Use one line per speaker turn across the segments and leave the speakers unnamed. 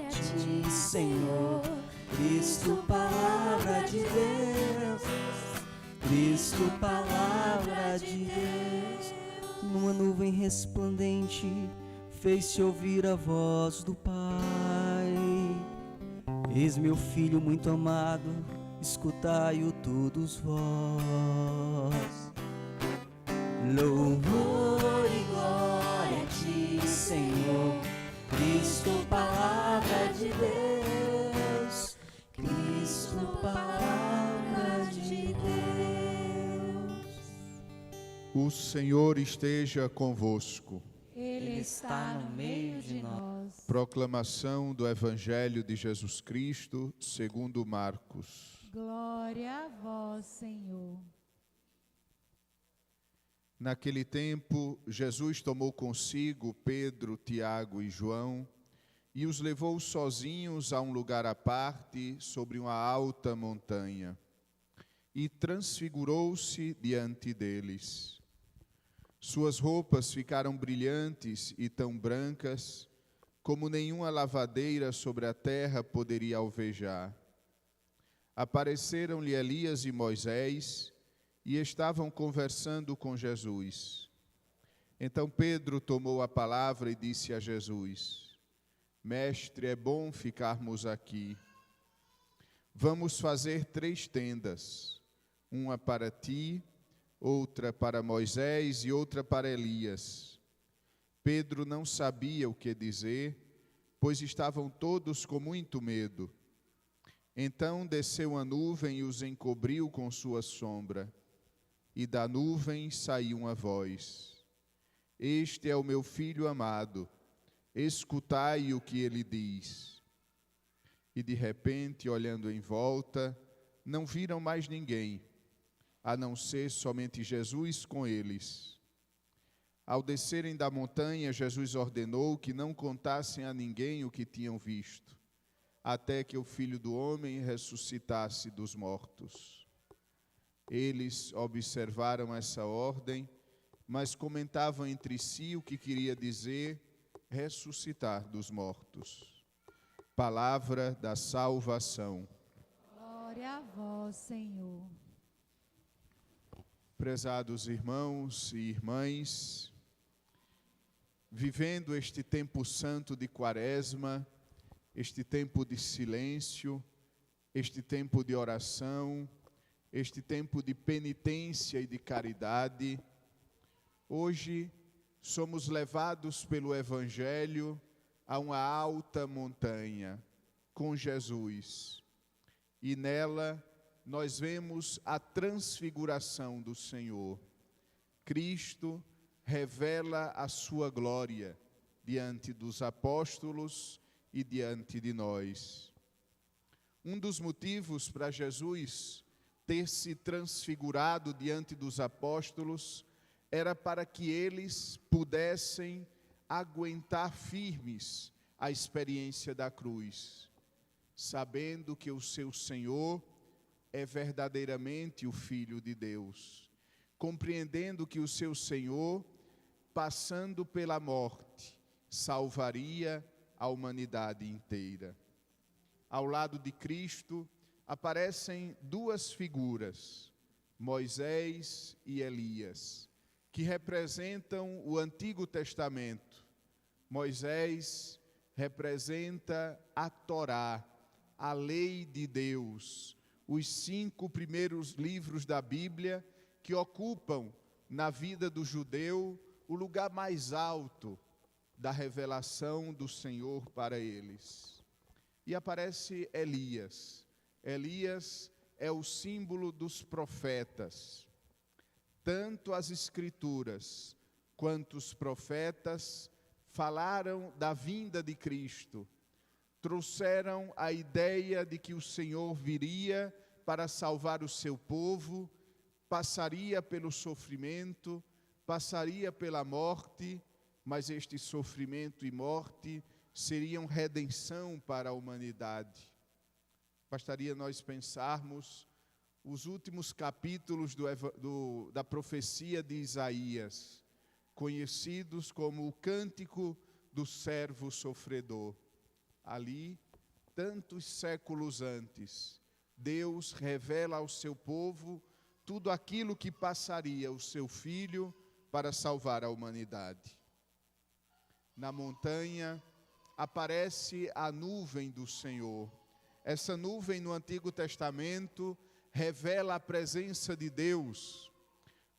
a ti, Senhor. Cristo, palavra de Deus. Cristo, palavra de Deus. Numa nuvem resplandente, fez-se ouvir a voz do Pai. Eis meu filho muito amado, escutai-o todos vós. Louvor e glória a ti, Senhor. Cristo, palavra de Deus. Cristo, palavra de Deus.
O Senhor esteja convosco.
Ele está no meio de nós.
Proclamação do Evangelho de Jesus Cristo, segundo Marcos.
Glória a vós, Senhor.
Naquele tempo, Jesus tomou consigo Pedro, Tiago e João e os levou sozinhos a um lugar à parte, sobre uma alta montanha, e transfigurou-se diante deles. Suas roupas ficaram brilhantes e tão brancas, como nenhuma lavadeira sobre a terra poderia alvejar. Apareceram-lhe Elias e Moisés, e estavam conversando com Jesus. Então Pedro tomou a palavra e disse a Jesus: Mestre, é bom ficarmos aqui. Vamos fazer 3 tendas, uma para ti, outra para Moisés e outra para Elias. Pedro não sabia o que dizer, pois estavam todos com muito medo. Então desceu a nuvem e os encobriu com sua sombra. E da nuvem saiu uma voz: Este é o meu filho amado, escutai o que ele diz. E de repente, olhando em volta, não viram mais ninguém, a não ser somente Jesus com eles. Ao descerem da montanha, Jesus ordenou que não contassem a ninguém o que tinham visto, até que o Filho do Homem ressuscitasse dos mortos. Eles observaram essa ordem, mas comentavam entre si o que queria dizer ressuscitar dos mortos. Palavra da salvação.
Glória a vós, Senhor.
Prezados irmãos e irmãs, vivendo este tempo santo de Quaresma, este tempo de silêncio, este tempo de oração, este tempo de penitência e de caridade, hoje somos levados pelo Evangelho a uma alta montanha com Jesus. E nela nós vemos a transfiguração do Senhor. Cristo revela a sua glória diante dos apóstolos e diante de nós. Um dos motivos para Jesus ter se transfigurado diante dos apóstolos era para que eles pudessem aguentar firmes a experiência da cruz, sabendo que o seu Senhor é verdadeiramente o Filho de Deus, compreendendo que o seu Senhor, passando pela morte, salvaria a humanidade inteira. Ao lado de Cristo aparecem 2 figuras, Moisés e Elias, que representam o Antigo Testamento. Moisés representa a Torá, a lei de Deus, os 5 primeiros livros da Bíblia que ocupam na vida do judeu o lugar mais alto da revelação do Senhor para eles. E aparece Elias. Elias é o símbolo dos profetas. Tanto as Escrituras quanto os profetas falaram da vinda de Cristo, trouxeram a ideia de que o Senhor viria para salvar o seu povo, passaria pelo sofrimento, passaria pela morte, mas este sofrimento e morte seriam redenção para a humanidade. Bastaria nós pensarmos os últimos capítulos da profecia de Isaías, conhecidos como o Cântico do Servo Sofredor. ali, tantos séculos antes, Deus revela ao seu povo tudo aquilo que passaria o seu Filho para salvar a humanidade. Na montanha aparece a nuvem do Senhor. Essa nuvem no Antigo Testamento revela a presença de Deus.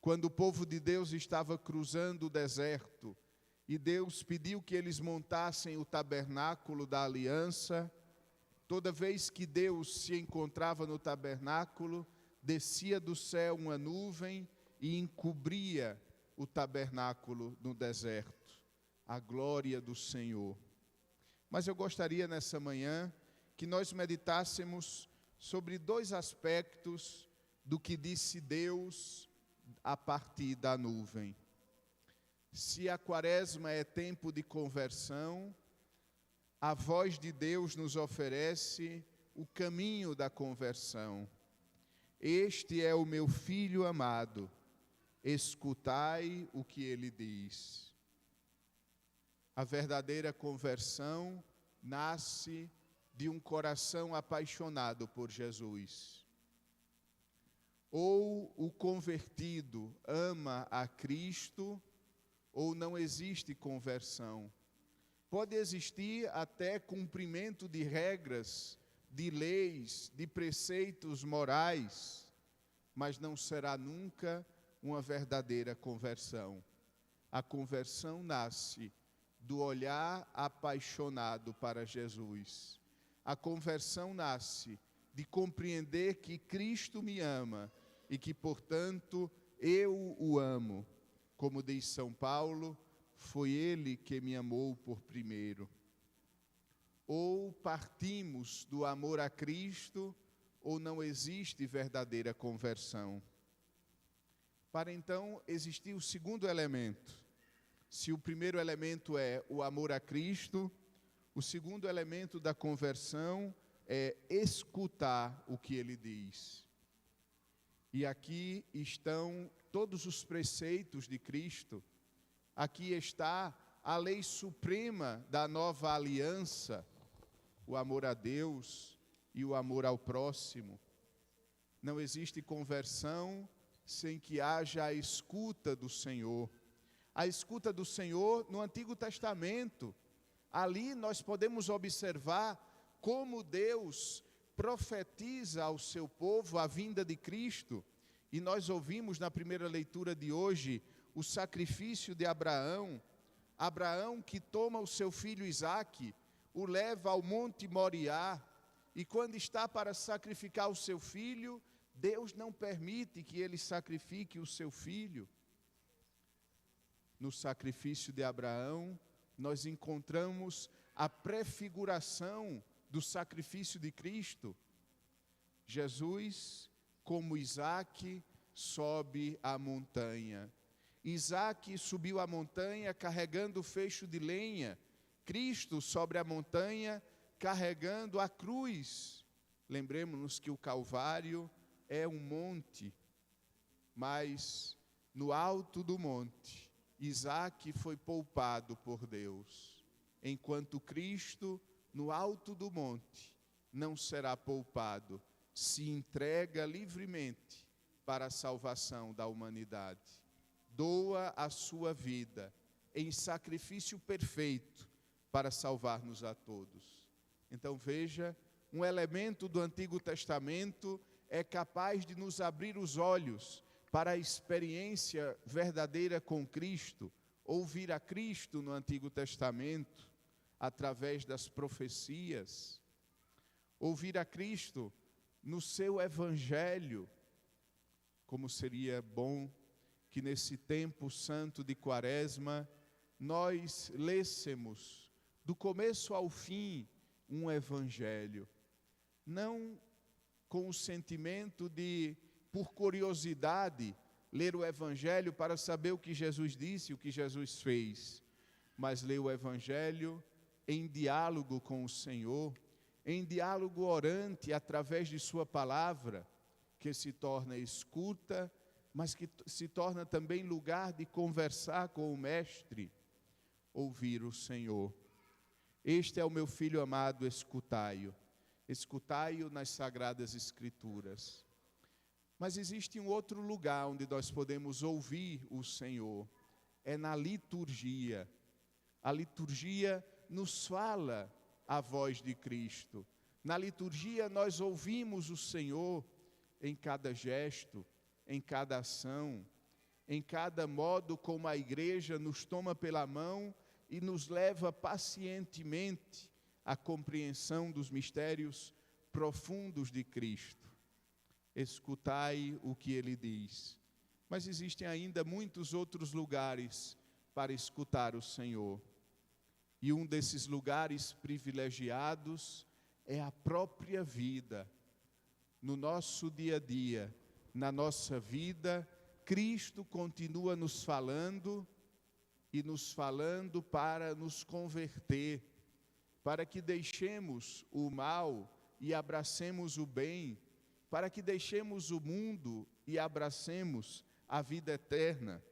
Quando o povo de Deus estava cruzando o deserto e Deus pediu que eles montassem o tabernáculo da aliança, toda vez que Deus se encontrava no tabernáculo, descia do céu uma nuvem e encobria o tabernáculo no deserto, a glória do Senhor. Mas eu gostaria nessa manhã que nós meditássemos sobre dois aspectos do que disse Deus a partir da nuvem. Se a quaresma é tempo de conversão, a voz de Deus nos oferece o caminho da conversão. Este é o meu filho amado, escutai o que ele diz. A verdadeira conversão nasce de um coração apaixonado por Jesus. Ou o convertido ama a Cristo, ou não existe conversão. Pode existir até cumprimento de regras, de leis, de preceitos morais, mas não será nunca uma verdadeira conversão. A conversão nasce do olhar apaixonado para Jesus. A conversão nasce de compreender que Cristo me ama e que, portanto, eu o amo. Como diz São Paulo, foi Ele que me amou por primeiro. Ou partimos do amor a Cristo, ou não existe verdadeira conversão. Para então existir o segundo elemento. Se o primeiro elemento é o amor a Cristo, o segundo elemento da conversão é escutar o que Ele diz. E aqui estão todos os preceitos de Cristo. Aqui está a lei suprema da nova aliança, o amor a Deus e o amor ao próximo. Não existe conversão sem que haja a escuta do Senhor. A escuta do Senhor no Antigo Testamento. Ali nós podemos observar como Deus profetiza ao seu povo a vinda de Cristo. E nós ouvimos na primeira leitura de hoje o sacrifício de Abraão. Abraão que toma o seu filho Isaque, o leva ao Monte Moriá. E quando está para sacrificar o seu filho, Deus não permite que ele sacrifique o seu filho. No sacrifício de Abraão, nós encontramos a prefiguração do sacrifício de Cristo. Jesus, como Isaque, sobe a montanha. Isaque subiu a montanha carregando o feixe de lenha. Cristo sobre a montanha carregando a cruz. Lembremos-nos que o Calvário é um monte, mas no alto do monte, Isaque foi poupado por Deus, enquanto Cristo, no alto do monte, não será poupado, se entrega livremente para a salvação da humanidade. Doa a sua vida em sacrifício perfeito para salvar-nos a todos. Então veja, um elemento do Antigo Testamento é capaz de nos abrir os olhos para a experiência verdadeira com Cristo, ouvir a Cristo no Antigo Testamento, através das profecias, ouvir a Cristo no seu Evangelho. Como seria bom que nesse tempo santo de Quaresma, nós lêssemos do começo ao fim um Evangelho, não com o sentimento de, por curiosidade, ler o Evangelho para saber o que Jesus disse, o que Jesus fez, mas ler o Evangelho em diálogo com o Senhor, em diálogo orante através de sua palavra, que se torna escuta, mas que se torna também lugar de conversar com o Mestre, ouvir o Senhor. Este é o meu filho amado, escutai-o. Escutai-o nas Sagradas Escrituras. Mas existe um outro lugar onde nós podemos ouvir o Senhor. É na liturgia. A liturgia nos fala a voz de Cristo. Na liturgia nós ouvimos o Senhor em cada gesto, em cada ação, em cada modo como a igreja nos toma pela mão e nos leva pacientemente à compreensão dos mistérios profundos de Cristo. Escutai o que ele diz. Mas existem ainda muitos outros lugares para escutar o Senhor. E um desses lugares privilegiados é a própria vida. No nosso dia a dia, na nossa vida, Cristo continua nos falando e nos falando para nos converter, para que deixemos o mal e abracemos o bem, para que deixemos o mundo e abracemos a vida eterna.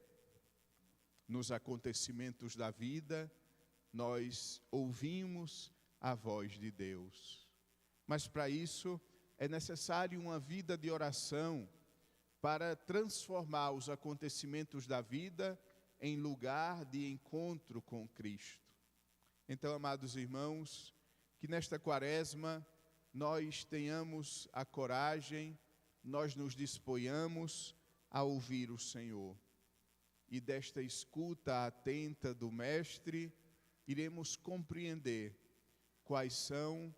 Nos acontecimentos da vida, nós ouvimos a voz de Deus. Mas para isso é necessário uma vida de oração para transformar os acontecimentos da vida em lugar de encontro com Cristo. Então, amados irmãos, que nesta quaresma nós tenhamos a coragem, nós nos disponhamos a ouvir o Senhor. E desta escuta atenta do Mestre, iremos compreender quais são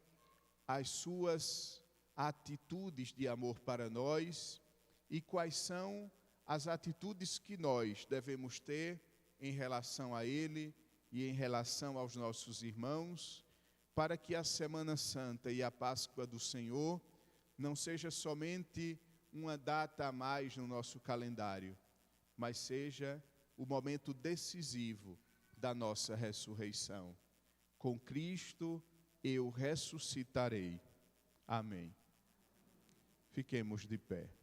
as suas atitudes de amor para nós e quais são as atitudes que nós devemos ter em relação a Ele e em relação aos nossos irmãos, para que a Semana Santa e a Páscoa do Senhor não seja somente uma data a mais no nosso calendário, mas seja o momento decisivo da nossa ressurreição. Com Cristo eu ressuscitarei. Amém. Fiquemos de pé.